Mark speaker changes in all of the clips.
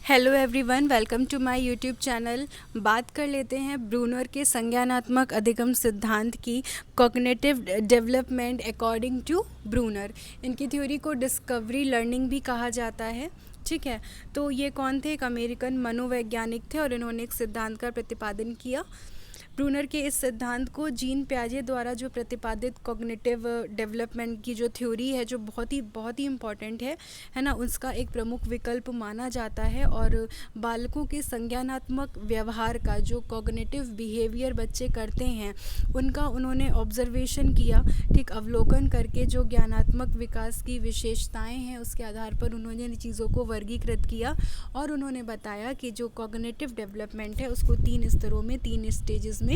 Speaker 1: Hello everyone, welcome to my YouTube channel. बात कर लेते हैं ब्रूनर के संज्ञानात्मक अधिगम सिद्धांत की, cognitive development according to Bruner. इनकी थ्योरी को डिस्कवरी लर्निंग भी कहा जाता है। ठीक है, तो ये कौन थे? एक अमेरिकन मनोवैज्ञानिक थे और इन्होंने एक सिद्धांत का प्रतिपादन किया। ब्रूनर के इस सिद्धांत को जीन प्याजे द्वारा जो प्रतिपादित कॉग्निटिव डेवलपमेंट की जो थ्योरी है, जो बहुत ही इम्पॉर्टेंट है ना, उसका एक प्रमुख विकल्प माना जाता है। और बालकों के संज्ञानात्मक व्यवहार का जो कॉग्निटिव बिहेवियर बच्चे करते हैं, उनका उन्होंने ऑब्जर्वेशन किया। ठीक, अवलोकन करके जो ज्ञानात्मक विकास की विशेषताएं हैं, उसके आधार पर उन्होंने इन चीज़ों को वर्गीकृत किया और उन्होंने बताया कि जो कॉग्निटिव डेवलपमेंट है उसको 3 स्तरों में, 3 स्टेजेस में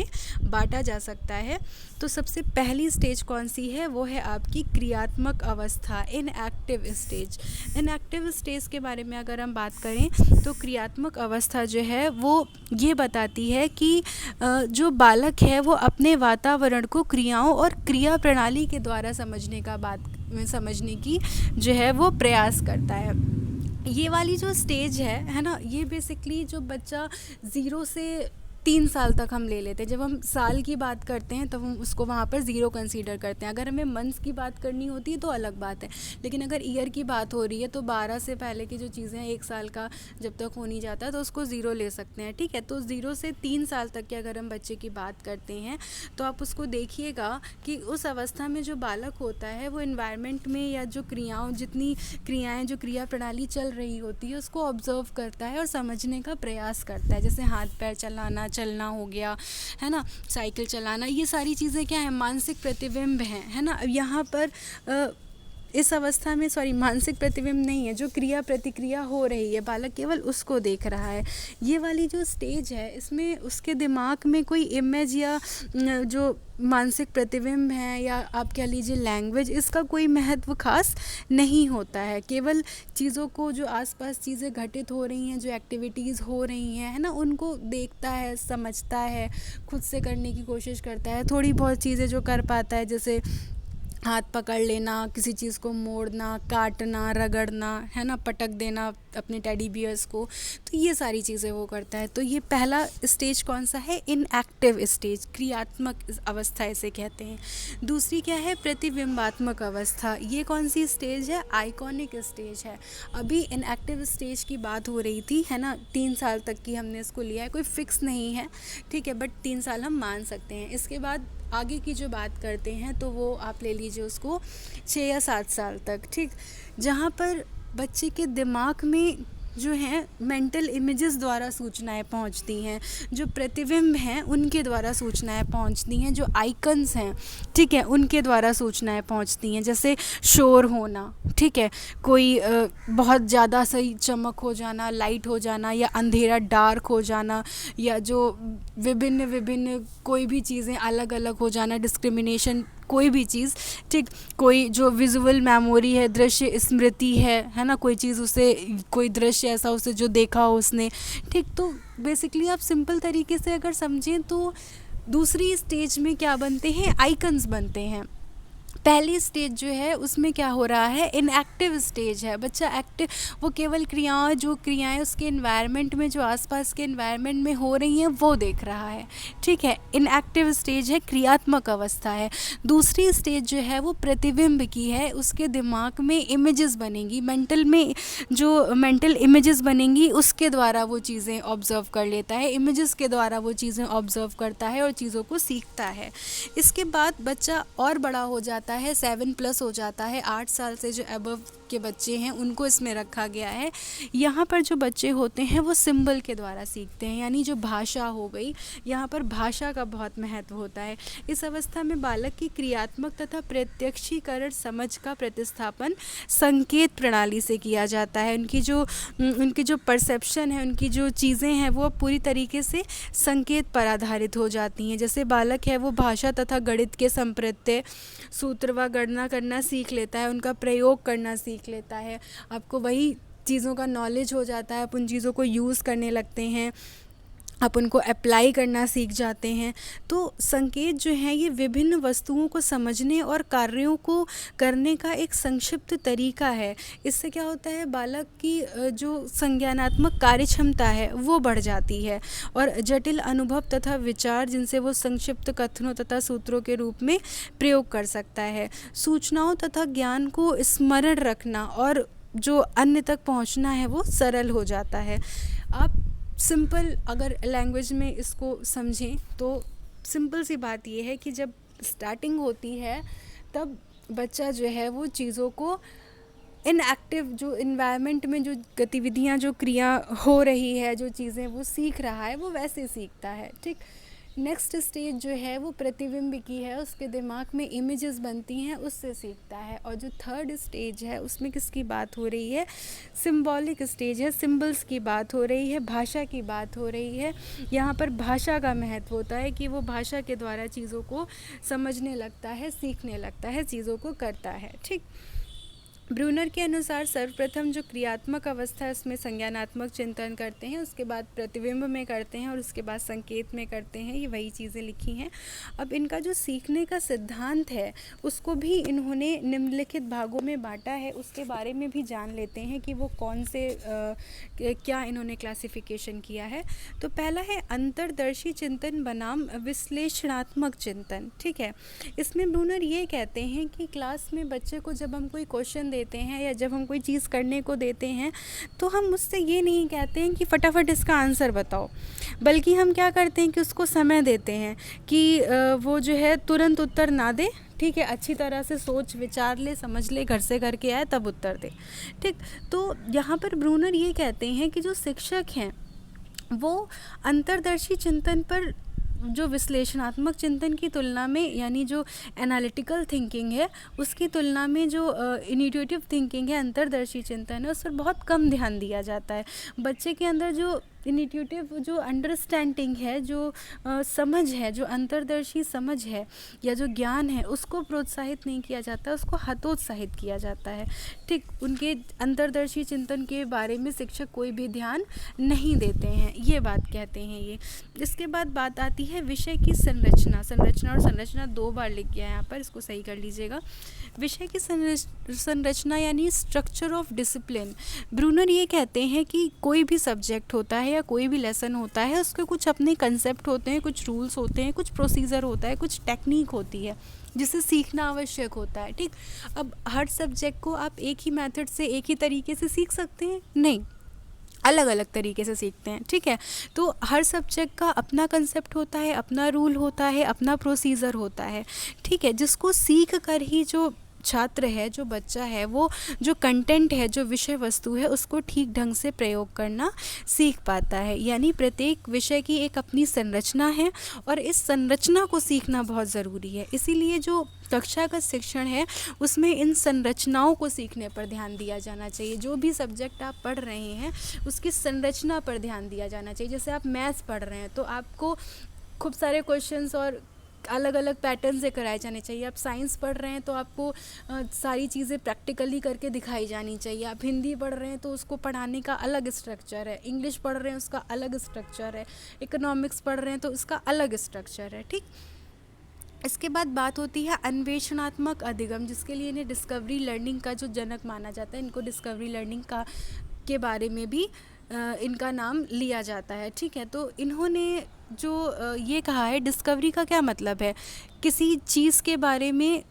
Speaker 1: बांटा जा सकता है। तो सबसे पहली स्टेज कौन सी है? वो है आपकी क्रियात्मक अवस्था, इनएक्टिव स्टेज। इनएक्टिव स्टेज के बारे में अगर हम बात करें तो क्रियात्मक अवस्था जो है वो ये बताती है कि जो बालक है वो अपने वातावरण को क्रियाओं और क्रिया प्रणाली के द्वारा समझने की जो है वो प्रयास करता है। ये वाली जो स्टेज है ना, ये बेसिकली जो बच्चा 0 से 3 साल तक हम ले लेते हैं। जब हम साल की बात करते हैं तब हम उसको वहाँ पर 0 कंसीडर करते हैं। अगर हमें मंथ्स की बात करनी होती है तो अलग बात है, लेकिन अगर ईयर की बात हो रही है तो 12 से पहले की जो चीज़ें हैं, 1 साल का जब तक हो नहीं जाता तो उसको 0 ले सकते हैं। ठीक है, तो 0 से 3 साल तक के अगर हम बच्चे की बात करते हैं तो आप उसको देखिएगा कि उस अवस्था में जो बालक होता है वो इन्वायरमेंट में या जो जितनी क्रियाएँ, जो क्रिया प्रणाली चल रही होती है, उसको ऑब्जर्व करता है और समझने का प्रयास करता है। जैसे हाथ पैर चलना हो गया, है ना, साइकिल चलाना, ये सारी चीज़ें क्या है? मानसिक प्रतिबिंब हैं, है ना। अब यहाँ पर इस अवस्था में मानसिक प्रतिबिंब नहीं है, जो क्रिया प्रतिक्रिया हो रही है, बालक केवल उसको देख रहा है। ये वाली जो स्टेज है, इसमें उसके दिमाग में कोई इमेज या जो मानसिक प्रतिबिंब है या आप कह लीजिए लैंग्वेज, इसका कोई महत्व खास नहीं होता है। केवल चीज़ों को, जो आसपास चीज़ें घटित हो रही हैं, जो एक्टिविटीज़ हो रही हैं, है ना, उनको देखता है, समझता है, खुद से करने की कोशिश करता है। थोड़ी बहुत चीज़ें जो कर पाता है, जैसे हाथ पकड़ लेना, किसी चीज़ को मोड़ना, काटना, रगड़ना, है ना, पटक देना अपने टेडी बियर्स को, तो ये सारी चीज़ें वो करता है। तो ये पहला स्टेज कौन सा है? इनएक्टिव स्टेज, क्रियात्मक अवस्था इसे कहते हैं। दूसरी क्या है? प्रतिबिंबात्मक अवस्था। ये कौन सी स्टेज है? आइकॉनिक स्टेज है। अभी इनएक्टिव स्टेज की बात हो रही थी, है ना, 3 साल तक की हमने इसको लिया है, कोई फिक्स नहीं है, ठीक है, बट 3 साल हम मान सकते हैं। इसके बाद आगे की जो बात करते हैं तो वो आप ले लीजिए उसको 6 या 7 साल तक। ठीक, जहाँ पर बच्चे के दिमाग में जो हैं मेंटल इमेजेस द्वारा सूचनाएं पहुंचती हैं, जो प्रतिबिंब हैं उनके द्वारा सूचनाएं पहुंचती हैं, जो आइकन्स हैं, ठीक है, उनके द्वारा सूचनाएं पहुंचती हैं। जैसे शोर होना, ठीक है, कोई बहुत ज़्यादा सही चमक हो जाना, लाइट हो जाना, या अंधेरा डार्क हो जाना, या जो विभिन्न कोई भी चीज़ें अलग अलग हो जाना, डिस्क्रिमिनेशन, कोई भी चीज़, ठीक, कोई जो विजुअल मेमोरी है, दृश्य स्मृति है ना, कोई चीज़ उसे, कोई दृश्य ऐसा उसे जो देखा हो उसने, ठीक। तो बेसिकली आप सिंपल तरीके से अगर समझें तो दूसरी स्टेज में क्या बनते हैं? आइकन्स बनते हैं। पहली स्टेज जो है उसमें क्या हो रहा है? इनएक्टिव स्टेज है। बच्चा एक्टिव, वो केवल क्रियाएं उसके एनवायरनमेंट में, जो आसपास के एनवायरनमेंट में हो रही हैं, वो देख रहा है, ठीक है। इनएक्टिव स्टेज है, क्रियात्मक अवस्था है। दूसरी स्टेज जो है वो प्रतिबिंब की है। उसके दिमाग में इमेजेस बनेंगी, मेंटल इमेजेस बनेंगी, उसके द्वारा वो चीज़ें ऑब्जर्व कर लेता है, इमेजेस के द्वारा वो चीज़ें ऑब्जर्व करता है और चीज़ों को सीखता है। इसके बाद बच्चा और बड़ा हो जाता है, 7+ हो जाता है। 8 साल से जो अबव के बच्चे हैं उनको इसमें रखा गया है। यहाँ पर जो बच्चे होते हैं वो सिंबल के द्वारा सीखते हैं, यानी जो भाषा हो गई, यहाँ पर भाषा का बहुत महत्व होता है। इस अवस्था में बालक की क्रियात्मक तथा प्रत्यक्षीकरण समझ का प्रतिस्थापन संकेत प्रणाली से किया जाता है। उनकी जो परसेप्शन है, उनकी जो चीज़ें हैं, वो पूरी तरीके से संकेत पर आधारित हो जाती हैं। जैसे बालक है वो भाषा तथा गणित के संप्रत्यय, सूत्र व गणना करना सीख लेता है, उनका प्रयोग करना सीख लेता है। आपको वही चीज़ों का नॉलेज हो जाता है, आप उन चीज़ों को यूज़ करने लगते हैं। आप उनको अप्लाई करना सीख जाते हैं। तो संकेत जो हैं ये विभिन्न वस्तुओं को समझने और कार्यों को करने का एक संक्षिप्त तरीका है। इससे क्या होता है, बालक की जो संज्ञानात्मक कार्यक्षमता है वो बढ़ जाती है और जटिल अनुभव तथा विचार जिनसे वो संक्षिप्त कथनों तथा सूत्रों के रूप में प्रयोग कर सकता है। सूचनाओं तथा ज्ञान को स्मरण रखना और जो अन्य तक पहुंचना है वो सरल हो जाता है। आप सिंपल अगर लैंग्वेज में इसको समझें तो सिंपल सी बात ये है कि जब स्टार्टिंग होती है तब बच्चा जो है वो चीज़ों को इनएक्टिव जो इन्वायरमेंट में जो गतिविधियां जो क्रिया हो रही है, जो चीज़ें वो सीख रहा है वो वैसे सीखता है। ठीक, नेक्स्ट स्टेज जो है वो प्रतिबिंब की है, उसके दिमाग में इमेजेस बनती हैं, उससे सीखता है। और जो थर्ड स्टेज है उसमें किसकी बात हो रही है, सिंबॉलिक स्टेज है, सिंबल्स की बात हो रही है, भाषा की बात हो रही है। यहाँ पर भाषा का महत्व होता है कि वो भाषा के द्वारा चीज़ों को समझने लगता है, सीखने लगता है, चीज़ों को करता है। ठीक, ब्रूनर के अनुसार सर्वप्रथम जो क्रियात्मक अवस्था है उसमें संज्ञानात्मक चिंतन करते हैं, उसके बाद प्रतिबिंब में करते हैं और उसके बाद संकेत में करते हैं। ये वही चीज़ें लिखी हैं। अब इनका जो सीखने का सिद्धांत है उसको भी इन्होंने निम्नलिखित भागों में बांटा है, उसके बारे में भी जान लेते हैं कि वो कौन से क्या इन्होंने क्लासिफिकेशन किया है। तो पहला है अंतर्दर्शी चिंतन बनाम विश्लेषणात्मक चिंतन। ठीक है, इसमें ब्रूनर ये कहते हैं कि क्लास में बच्चे को जब हम कोई क्वेश्चन देते हैं या जब हम कोई चीज़ करने को देते हैं तो हम उससे ये नहीं कहते हैं कि फटाफट इसका आंसर बताओ, बल्कि हम क्या करते हैं कि उसको समय देते हैं कि वो जो है तुरंत उत्तर ना दे। ठीक है, अच्छी तरह से सोच विचार ले, समझ ले, घर से करके आए तब उत्तर दे। ठीक, तो यहाँ पर ब्रूनर ये कहते हैं कि जो शिक्षक हैं वो अंतर्दर्शी चिंतन पर जो विश्लेषणात्मक चिंतन की तुलना में, यानी जो एनालिटिकल थिंकिंग है उसकी तुलना में जो इनिट्यूटिव थिंकिंग है, अंतर्दर्शी चिंतन है, उस पर बहुत कम ध्यान दिया जाता है। बच्चे के अंदर जो इनिट्यूटिव जो अंडरस्टैंडिंग है, जो समझ है, जो अंतर्दर्शी समझ है या जो ज्ञान है उसको प्रोत्साहित नहीं किया जाता, उसको हतोत्साहित किया जाता है। ठीक, उनके अंतर्दर्शी चिंतन के बारे में शिक्षक कोई भी ध्यान नहीं देते हैं, ये बात कहते हैं ये। इसके बाद बात आती है विषय की संरचना। संरचना और संरचना 2 बार लिख गया है यहाँ पर, इसको सही कर लीजिएगा। विषय की संरचना यानी स्ट्रक्चर ऑफ डिसिप्लिन। ब्रूनर ये कहते हैं कि कोई भी सब्जेक्ट होता है या कोई भी लेसन होता है उसके कुछ अपने कंसेप्ट होते हैं, कुछ रूल्स होते हैं, कुछ प्रोसीजर होता है, कुछ टेक्निक होती है जिसे सीखना आवश्यक होता है। ठीक, अब हर सब्जेक्ट को आप एक ही मेथड से, एक ही तरीके से सीख सकते हैं? नहीं, अलग अलग तरीके से सीखते हैं। ठीक है, तो हर सब्जेक्ट का अपना कंसेप्ट होता है, अपना रूल होता है, अपना प्रोसीजर होता है। ठीक है, जिसको सीख कर ही जो छात्र है, जो बच्चा है, वो जो कंटेंट है, जो विषय वस्तु है उसको ठीक ढंग से प्रयोग करना सीख पाता है। यानी प्रत्येक विषय की एक अपनी संरचना है और इस संरचना को सीखना बहुत ज़रूरी है। इसीलिए जो कक्षा का शिक्षण है उसमें इन संरचनाओं को सीखने पर ध्यान दिया जाना चाहिए। जो भी सब्जेक्ट आप पढ़ रहे हैं उसकी संरचना पर ध्यान दिया जाना चाहिए। जैसे आप मैथ्स पढ़ रहे हैं तो आपको खूब सारे क्वेश्चंस और अलग अलग पैटर्न से कराए जाने चाहिए। आप साइंस पढ़ रहे हैं तो आपको सारी चीज़ें प्रैक्टिकली करके दिखाई जानी चाहिए। आप हिंदी पढ़ रहे हैं तो उसको पढ़ाने का अलग स्ट्रक्चर है, इंग्लिश पढ़ रहे हैं उसका अलग स्ट्रक्चर है, इकोनॉमिक्स पढ़ रहे हैं तो उसका अलग स्ट्रक्चर है। ठीक, इसके बाद बात होती है अन्वेषणात्मक अधिगम, जिसके लिए इन्हें डिस्कवरी लर्निंग का जो जनक माना जाता है। इनको डिस्कवरी लर्निंग का के बारे में भी इनका नाम लिया जाता है। ठीक है, तो इन्होंने जो ये कहा है, डिस्कवरी का क्या मतलब है, किसी चीज़ के बारे में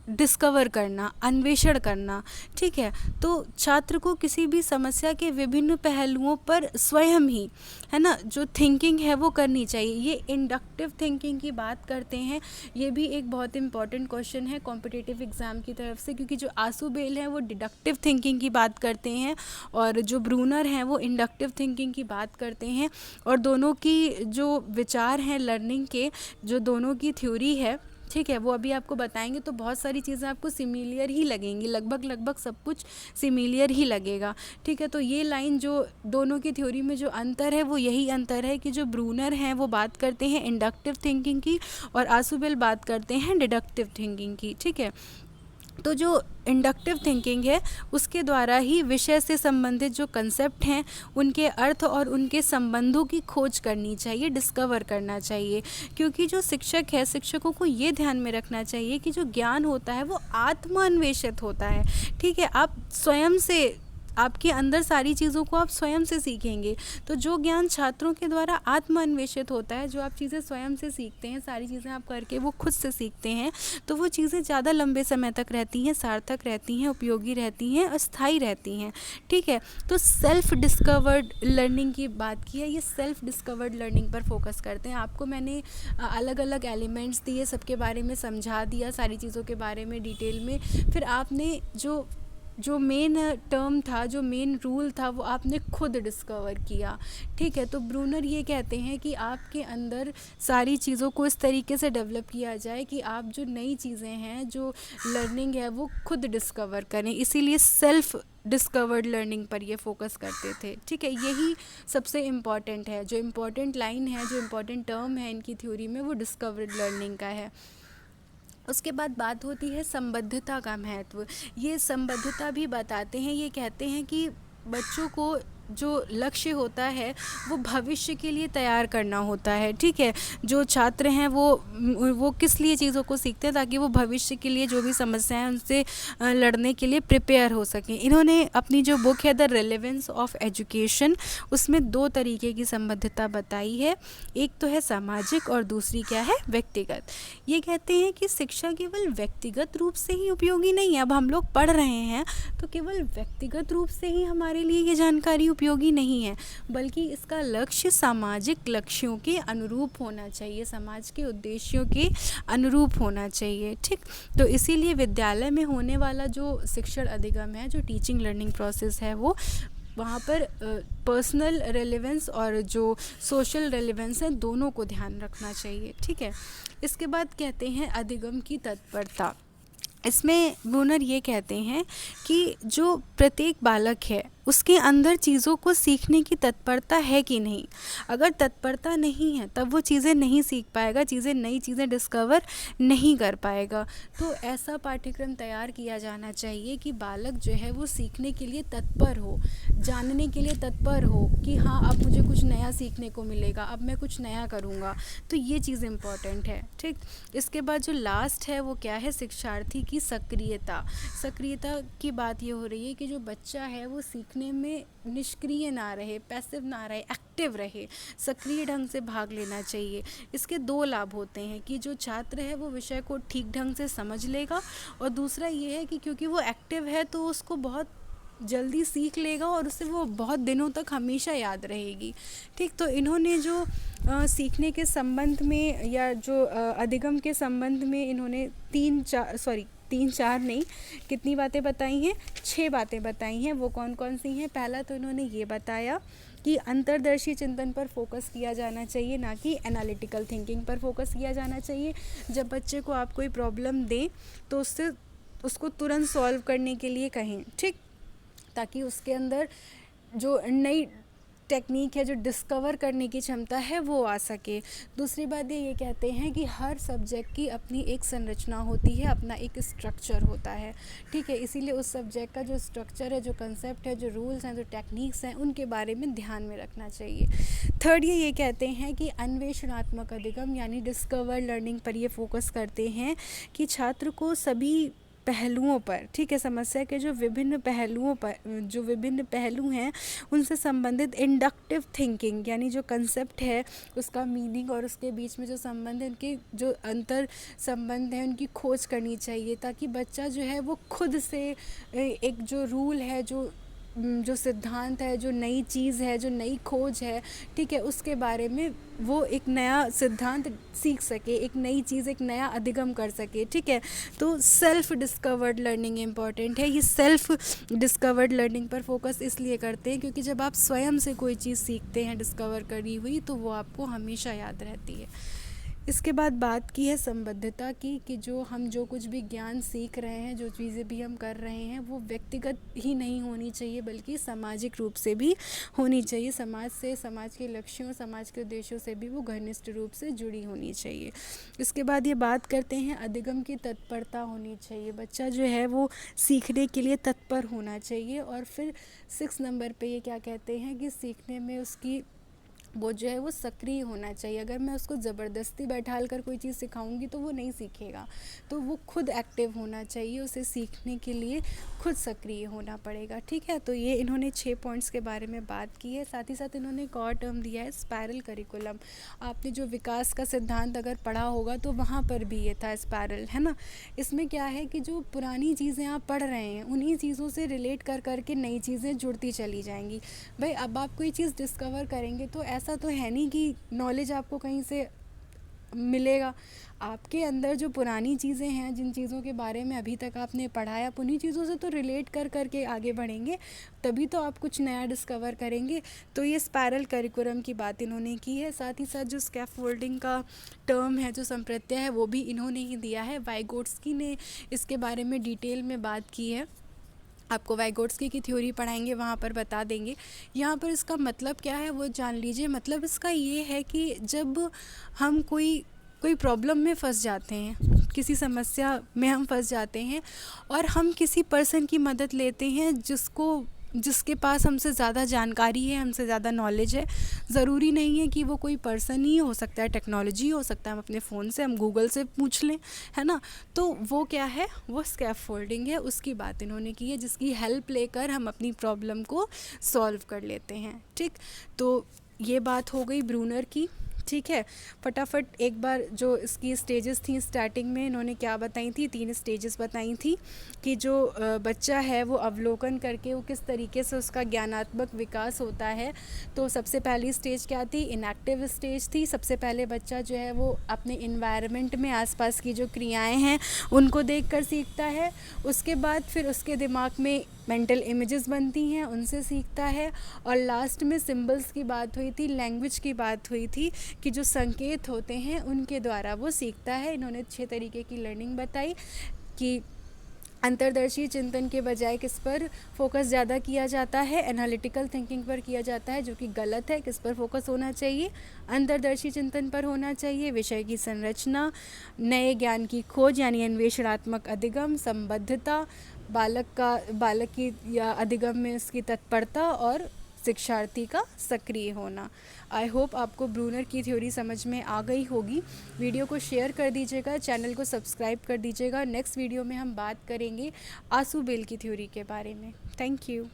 Speaker 1: डिस्कवर करना, अन्वेषण करना। ठीक है, तो छात्र को किसी भी समस्या के विभिन्न पहलुओं पर स्वयं ही, है ना, जो थिंकिंग है वो करनी चाहिए। ये इंडक्टिव थिंकिंग की बात करते हैं। ये भी एक बहुत इंपॉर्टेंट क्वेश्चन है कॉम्पिटिटिव एग्ज़ाम की तरफ से, क्योंकि जो आसुबेल हैं वो डिडक्टिव थिंकिंग की बात करते हैं और जो ब्रूनर हैं वो इंडक्टिव थिंकिंग की बात करते हैं। और दोनों की जो विचार हैं लर्निंग के, जो दोनों की थ्योरी है, ठीक है, वो अभी आपको बताएंगे तो बहुत सारी चीज़ें आपको सिमिलियर ही लगेंगी, लगभग सब कुछ सिमिलियर ही लगेगा। ठीक है, तो ये लाइन जो दोनों की थ्योरी में जो अंतर है वो यही अंतर है कि जो ब्रूनर हैं वो बात करते हैं इंडक्टिव थिंकिंग की और आसुबेल बात करते हैं डिडक्टिव थिंकिंग की। ठीक है, तो जो इंडक्टिव थिंकिंग है उसके द्वारा ही विषय से संबंधित जो कंसेप्ट हैं उनके अर्थ और उनके संबंधों की खोज करनी चाहिए, डिस्कवर करना चाहिए। क्योंकि जो शिक्षक है, शिक्षकों को ये ध्यान में रखना चाहिए कि जो ज्ञान होता है वो आत्मान्वेषित होता है। ठीक है, आप स्वयं से, आपके अंदर सारी चीज़ों को आप स्वयं से सीखेंगे। तो जो ज्ञान छात्रों के द्वारा आत्मान्वेषित होता है, जो आप चीज़ें स्वयं से सीखते हैं, सारी चीज़ें आप करके वो खुद से सीखते हैं, तो वो चीज़ें ज़्यादा लंबे समय तक रहती हैं, सार्थक रहती हैं, उपयोगी रहती हैं और स्थायी रहती हैं। ठीक है, तो सेल्फ डिस्कवर्ड लर्निंग की बात की है, ये सेल्फ डिस्कवर्ड लर्निंग पर फोकस करते हैं। आपको मैंने अलग अलग एलिमेंट्स दिए, सबके बारे में समझा दिया, सारी चीज़ों के बारे में डिटेल में। फिर आपने जो मेन टर्म था, जो मेन रूल था, वो आपने खुद डिस्कवर किया। ठीक है, तो ब्रूनर ये कहते हैं कि आपके अंदर सारी चीज़ों को इस तरीके से डेवलप किया जाए कि आप जो नई चीज़ें हैं, जो लर्निंग है, वो खुद डिस्कवर करें। इसीलिए सेल्फ डिस्कवर्ड लर्निंग पर ये फोकस करते थे। ठीक है, यही सबसे इम्पॉर्टेंट है। जो इम्पॉर्टेंट लाइन है, जो इम्पॉर्टेंट टर्म है इनकी थ्योरी में, वो डिस्कवर्ड लर्निंग का है। उसके बाद बात होती है संबद्धता का महत्व। ये संबद्धता भी बताते हैं, ये कहते हैं कि बच्चों को जो लक्ष्य होता है वो भविष्य के लिए तैयार करना होता है। ठीक है, जो छात्र हैं वो किस लिए चीज़ों को सीखते हैं, ताकि वो भविष्य के लिए जो भी समस्याएं हैं उनसे लड़ने के लिए प्रिपेयर हो सकें। इन्होंने अपनी जो बुक है द रेलेवेंस ऑफ एजुकेशन, उसमें 2 तरीके की संबद्धता बताई है। एक तो है सामाजिक और दूसरी क्या है, व्यक्तिगत। ये कहते हैं कि शिक्षा केवल व्यक्तिगत रूप से ही उपयोगी नहीं है। अब हम लोग पढ़ रहे हैं तो केवल व्यक्तिगत रूप से ही हमारे लिए ये जानकारी उपयोगी नहीं है, बल्कि इसका लक्ष्य सामाजिक लक्ष्यों के अनुरूप होना चाहिए, समाज के उद्देश्यों के अनुरूप होना चाहिए। ठीक, तो इसीलिए विद्यालय में होने वाला जो शिक्षण अधिगम है, जो टीचिंग लर्निंग प्रोसेस है, वो वहाँ पर पर्सनल रेलेवेंस और जो सोशल रेलेवेंस है, दोनों को ध्यान रखना चाहिए। ठीक है, इसके बाद कहते हैं अधिगम की तत्परता। इसमें ब्रूनर ये कहते हैं कि जो प्रत्येक बालक है उसके अंदर चीज़ों को सीखने की तत्परता है कि नहीं। अगर तत्परता नहीं है तब वो चीज़ें नहीं सीख पाएगा, नई चीज़ें डिस्कवर नहीं कर पाएगा। तो ऐसा पाठ्यक्रम तैयार किया जाना चाहिए कि बालक जो है वो सीखने के लिए तत्पर हो, जानने के लिए तत्पर हो कि हाँ, अब मुझे कुछ नया सीखने को मिलेगा, अब मैं कुछ नया करूँगा। तो ये चीज़ इम्पॉर्टेंट है। ठीक, इसके बाद जो लास्ट है वो क्या है, शिक्षार्थी की सक्रियता की बात ये हो रही है कि जो बच्चा है वो सीखने में निष्क्रिय ना रहे, पैसिव ना रहे, एक्टिव रहे, सक्रिय ढंग से भाग लेना चाहिए। इसके 2 लाभ होते हैं कि जो छात्र है वो विषय को ठीक ढंग से समझ लेगा, और दूसरा ये है कि क्योंकि वो एक्टिव है तो उसको बहुत जल्दी सीख लेगा और उसे वो बहुत दिनों तक हमेशा याद रहेगी। ठीक, तो इन्होंने जो सीखने के संबंध में या जो अधिगम के संबंध में इन्होंने 3-4 नहीं, कितनी बातें बताई हैं, 6 बातें बताई हैं। वो कौन कौन सी हैं? पहला तो इन्होंने ये बताया कि अंतर्दर्शी चिंतन पर फोकस किया जाना चाहिए, ना कि एनालिटिकल थिंकिंग पर फोकस किया जाना चाहिए। जब बच्चे को आप कोई प्रॉब्लम दें तो उसको तुरंत सॉल्व करने के लिए कहें। ठीक, ताकि उसके अंदर जो नई टेक्निक है, जो डिस्कवर करने की क्षमता है, वो आ सके। दूसरी बात ये कहते हैं कि हर सब्जेक्ट की अपनी एक संरचना होती है, अपना एक स्ट्रक्चर होता है। ठीक है, इसीलिए उस सब्जेक्ट का जो स्ट्रक्चर है, जो कंसेप्ट है, जो रूल्स हैं, जो टेक्निक्स हैं, उनके बारे में ध्यान में रखना चाहिए। थर्ड ये कहते हैं कि अन्वेषणात्मक अधिगम यानी डिस्कवर लर्निंग पर ये फोकस करते हैं कि छात्र को सभी पहलुओं पर, ठीक है, समस्या के जो विभिन्न पहलू हैं उनसे संबंधित इंडक्टिव थिंकिंग यानी जो कंसेप्ट है उसका मीनिंग और उसके बीच में जो संबंध है, उनके जो अंतर संबंध हैं, उनकी खोज करनी चाहिए, ताकि बच्चा जो है वो खुद से एक जो रूल है, जो सिद्धांत है, जो नई चीज़ है, जो नई खोज है, ठीक है, उसके बारे में वो एक नया सिद्धांत सीख सके, एक नई चीज़, एक नया अधिगम कर सके। ठीक है, तो सेल्फ डिस्कवर्ड लर्निंग इम्पॉर्टेंट है। ये सेल्फ डिस्कवर्ड लर्निंग पर फोकस इसलिए करते हैं क्योंकि जब आप स्वयं से कोई चीज़ सीखते हैं डिस्कवर करी हुई, तो वो आपको हमेशा याद रहती है। इसके बाद बात की है संबद्धता की, कि जो कुछ भी ज्ञान सीख रहे हैं, जो चीज़ें भी हम कर रहे हैं, वो व्यक्तिगत ही नहीं होनी चाहिए बल्कि सामाजिक रूप से भी होनी चाहिए। समाज से, समाज के लक्ष्यों, समाज के उद्देश्यों से भी वो घनिष्ठ रूप से जुड़ी होनी चाहिए। इसके बाद ये बात करते हैं अधिगम की तत्परता होनी चाहिए। बच्चा जो है वो सीखने के लिए तत्पर होना चाहिए। और फिर 6 नंबर पे ये क्या कहते हैं कि सीखने में उसकी वो जो है वो सक्रिय होना चाहिए। अगर मैं उसको ज़बरदस्ती बैठाल कर कोई चीज़ सिखाऊंगी तो वो नहीं सीखेगा, तो वो खुद एक्टिव होना चाहिए, उसे सीखने के लिए खुद सक्रिय होना पड़ेगा। ठीक है, तो ये इन्होंने 6 पॉइंट्स के बारे में बात की है। साथ ही साथ इन्होंने एक और टर्म दिया है, स्पायरल करिकुलम। आपने जो विकास का सिद्धांत अगर पढ़ा होगा तो वहाँ पर भी ये था स्पायरल, है ना। इसमें क्या है कि जो पुरानी चीज़ें आप पढ़ रहे हैं उन्हीं चीज़ों से रिलेट कर करके नई चीज़ें जुड़ती चली जाएंगी। भाई अब आप कोई चीज़ डिस्कवर करेंगे तो ऐसा तो है नहीं कि नॉलेज आपको कहीं से मिलेगा। आपके अंदर जो पुरानी चीज़ें हैं, जिन चीज़ों के बारे में अभी तक आपने पढ़ा है, आप उन्हीं चीज़ों से तो रिलेट कर करके आगे बढ़ेंगे, तभी तो आप कुछ नया डिस्कवर करेंगे। तो ये स्पायरल करिकुलम की बात इन्होंने की है। साथ ही साथ जो स्कैफोल्डिंग का टर्म है, जो संप्रत्यय है, वो भी इन्होंने ही दिया है। वाइगोट्स्की ने इसके बारे में डिटेल में बात की है। आपको वाइगोट्स्की की थ्योरी पढ़ाएंगे, वहाँ पर बता देंगे। यहाँ पर इसका मतलब क्या है वो जान लीजिए। मतलब इसका ये है कि जब हम कोई प्रॉब्लम में फंस जाते हैं, किसी समस्या में हम फंस जाते हैं और हम किसी पर्सन की मदद लेते हैं जिसके पास हमसे ज़्यादा जानकारी है, हमसे ज़्यादा नॉलेज है। ज़रूरी नहीं है कि वो कोई पर्सन ही हो सकता है, टेक्नोलॉजी हो सकता है, हम अपने फ़ोन से, हम गूगल से पूछ लें, है ना। तो वो क्या है, वो स्कैफोल्डिंग है, उसकी बात इन्होंने की है, जिसकी हेल्प लेकर हम अपनी प्रॉब्लम को सॉल्व कर लेते हैं। ठीक, तो ये बात हो गई ब्रूनर की। ठीक है, फटाफट एक बार जो इसकी स्टेजेस थी, स्टार्टिंग में इन्होंने क्या बताई थी, 3 स्टेजेस बताई थी कि जो बच्चा है वो अवलोकन करके वो किस तरीके से उसका ज्ञानात्मक विकास होता है। तो सबसे पहली स्टेज क्या थी, इनएक्टिव स्टेज थी। सबसे पहले बच्चा जो है वो अपने इन्वायरमेंट में आसपास की जो क्रियाएं हैं उनको देखकर सीखता है। उसके बाद फिर उसके दिमाग में मेंटल इमेजेस बनती हैं, उनसे सीखता है। और लास्ट में सिंबल्स की बात हुई थी, लैंग्वेज की बात हुई थी कि जो संकेत होते हैं उनके द्वारा वो सीखता है। इन्होंने 6 तरीके की लर्निंग बताई कि अंतर्दर्शी चिंतन के बजाय किस पर फोकस ज़्यादा किया जाता है, एनालिटिकल थिंकिंग पर किया जाता है, जो कि गलत है। किस पर फोकस होना चाहिए, अंतर्दर्शी चिंतन पर होना चाहिए। विषय की संरचना, नए ज्ञान की खोज यानी अन्वेषणात्मक अधिगम, संबद्धता, बालक की या अधिगम में उसकी तत्परता और शिक्षार्थी का सक्रिय होना। आई होप आपको ब्रूनर की थ्योरी समझ में आ गई होगी। वीडियो को शेयर कर दीजिएगा, चैनल को सब्सक्राइब कर दीजिएगा। नेक्स्ट वीडियो में हम बात करेंगे आसुबेल की थ्योरी के बारे में। Thank you.